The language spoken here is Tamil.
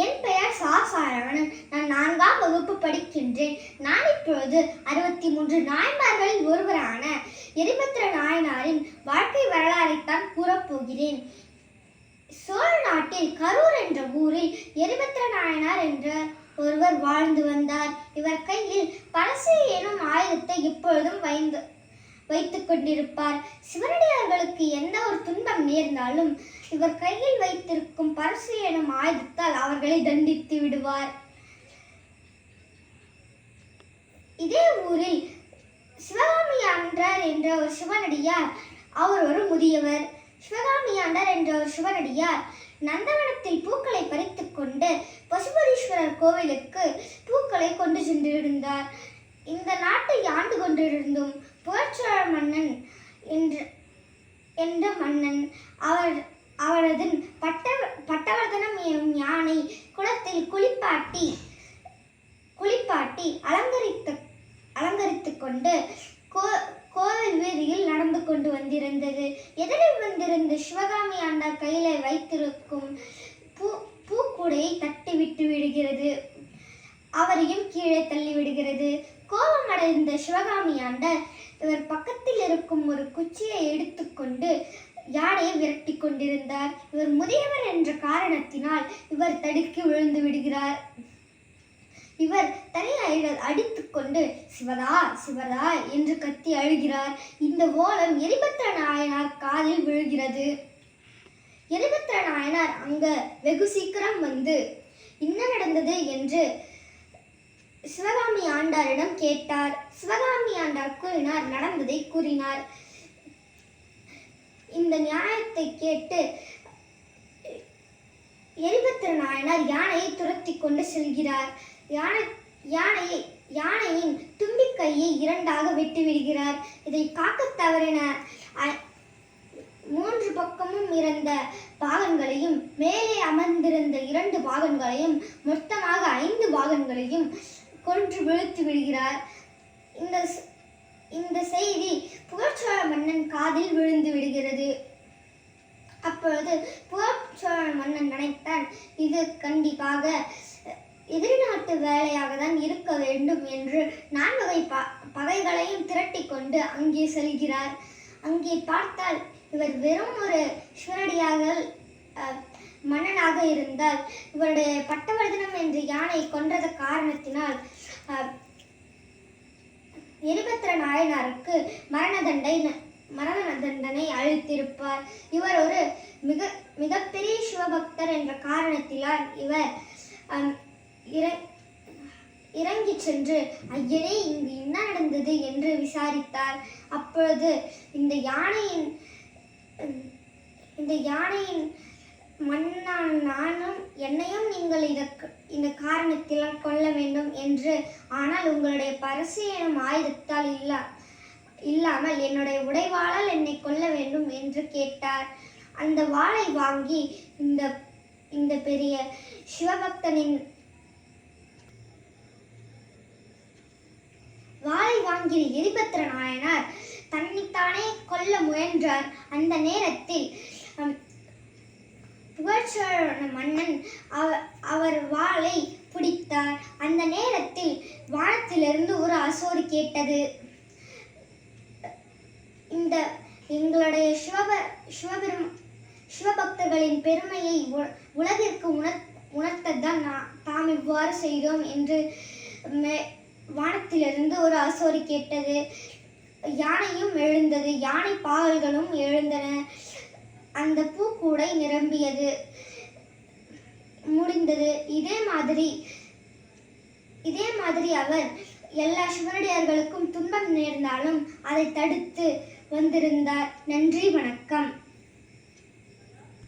என் பெயர் சாரவணன். நான் 4ஆம் வகுப்பு படிக்கின்றேன். நான் இப்பொழுது 63 நாயன்மார்களில் ஒருவரான எரிபத்திர நாயனாரின் வாழ்க்கை வரலாறைத்தான் கூறப்போகிறேன். சோழ நாட்டில் கரூர் என்ற ஊரில் எரிபத்திர நாயனார் என்ற ஒருவர் வாழ்ந்து வந்தார். இவர் கையில் பரசு எனும் ஆயுதத்தை எப்பொழுதும் வைத்துக் கொண்டிருப்பார். சிவனடியார்களுக்கு எந்த ஒரு துன்பம் நேர்ந்தாலும் இவர் கையில் வைத்திருக்கும் பரசு எனும் ஆயுதத்தால் அவர்களை தண்டித்து விடுவார். இதே ஊரில் சிவகாமி ஆண்டார் என்ற ஒரு சிவனடியார், அவர் ஒரு முதியவர். சிவகாமி ஆண்டார் என்ற ஒரு சிவனடியார் நந்தவனத்தில் பூக்களை பறித்துக் கொண்டு பசுபதீஸ்வரர் கோவிலுக்கு பூக்களை கொண்டு சென்றிருந்தார். இந்த நாட்டை ஆண்டு கொண்டிருந்தும் புகழ்ச்சோழ மன்னன் என்ற மன்னன் அவரது பட்டவர்தனம் எனும் யானை குளத்தில் குளிப்பாட்டி அலங்கரித்துக் கொண்டு கோவில் வீதியில் நடந்து கொண்டு வந்திருந்தது. எதிரில் வந்திருந்த சிவகாமி ஆண்டார் கையில வைத்திருக்கும் பூக்கூடையை தட்டி விட்டு விடுகிறது. அவரையும் கீழே தள்ளி விடுகிறது. கோபமடைந்த சிவகாமி ஆண்டார் இவர் பக்கத்தில் இருக்கும் ஒரு குச்சியை எடுத்துக்கொண்டு யானையை விரட்டி கொண்டிருந்தார். இவர் முதியவர் என்ற காரணத்தினால் இவர் தடுக்கி விழுந்து விடுகிறார். இவர் தலையை அடித்துக்கொண்டு சிவதா சிவதா என்று கத்தி அழுகிறார். இந்த ஓலம் எரிபத்திர நாயனார் காதில் விழுகிறது. எரிபத்திர நாயனார் அங்க வெகு சீக்கிரம் வந்து என்ன நடந்தது என்று சிவகாமி ஆண்டாரிடம் கேட்டார். சிவகாமி ஆண்டார் கூறினார், நடந்ததை கூறினார். இந்த நியாயத்தை கேட்டு எரிபத்திர நாயனார் யானையை துரத்தி கொண்டு செல்கிறார். யானையின் தும்பிக்கையை 2ஆக வெட்டி விடுகிறார். இதை காக்க தவறின 3 பக்கமும் இருந்த பாகன்களையும் மேலே அமர்ந்திருந்த 2 பாகன்களையும் மொத்தமாக 5 பாகன்களையும் கொன்று வீழ்த்தி விடுகிறார். இந்த செய்தி புகழ்ச்சோழ மன்னன் காதில் விழுந்து விடுகிறது. அப்பொழுது புகழ்ச்சோழ மன்னன் நினைத்தான், இது கண்டிப்பாக எதிர்நாட்டு வேலையாக தான் இருக்க வேண்டும் என்று 4 வகை பகைகளையும் திரட்டி கொண்டு அங்கே செல்கிறார். அங்கே பார்த்தால் இவர் வெறும் ஒரு சிவனடியாக மன்னனாக இருந்தால் இவருடைய பட்டவர்தனம் என்ற யானை கொன்றத காரணத்தினால் எரிபத்திர நாயனாருக்கு மரண தண்டனை அளித்திருப்பார். இவர் ஒரு மிகப்பெரிய சிவபக்தர் என்ற காரணத்தினால் இவர் இறங்கி சென்று ஐயனே இங்கு என்ன நடந்தது என்று விசாரித்தார். அப்பொழுது இந்த யானையின் மன்னான் நானும் என்னையும் நீங்கள் இந்த காரணத்தினால் கொல்ல வேண்டும் என்று, ஆனால் உங்களுடைய பரசு எனும் ஆயுதத்தால் இல்லாமல் என்னுடைய உடைவாளால் என்னை கொல்ல வேண்டும் என்று கேட்டார். அந்த வாளை வாங்கி இந்த பெரிய சிவபக்தனின் வாளை வாங்கிய எரிபத்திர நாயனார் தன்னைத்தானே கொல்ல முயன்றார். அந்த நேரத்தில் புகழ்ச்சோழ மன்னன் அவர் வாளை பிடித்தார். அந்த நேரத்தில் வானத்திலிருந்து ஒரு அசோரி கேட்டது. எங்களுடைய சிவபக்தர்களின் பெருமையை உலகிற்கு உணர்த்ததான் தாம் இவ்வாறு செய்தோம் என்று வானத்திலிருந்து ஒரு அசோரி கேட்டது. யானையும் எழுந்தது. யானை பாகல்களும் எழுந்தன. அந்த பூக்கூடை நிரம்பியது. முடிந்தது. இதே மாதிரி அவர் எல்லா சிவனடியார்களுக்கும் துன்பம் நேர்ந்தாலும் அதை தடுத்து வந்திருந்தார். நன்றி, வணக்கம்.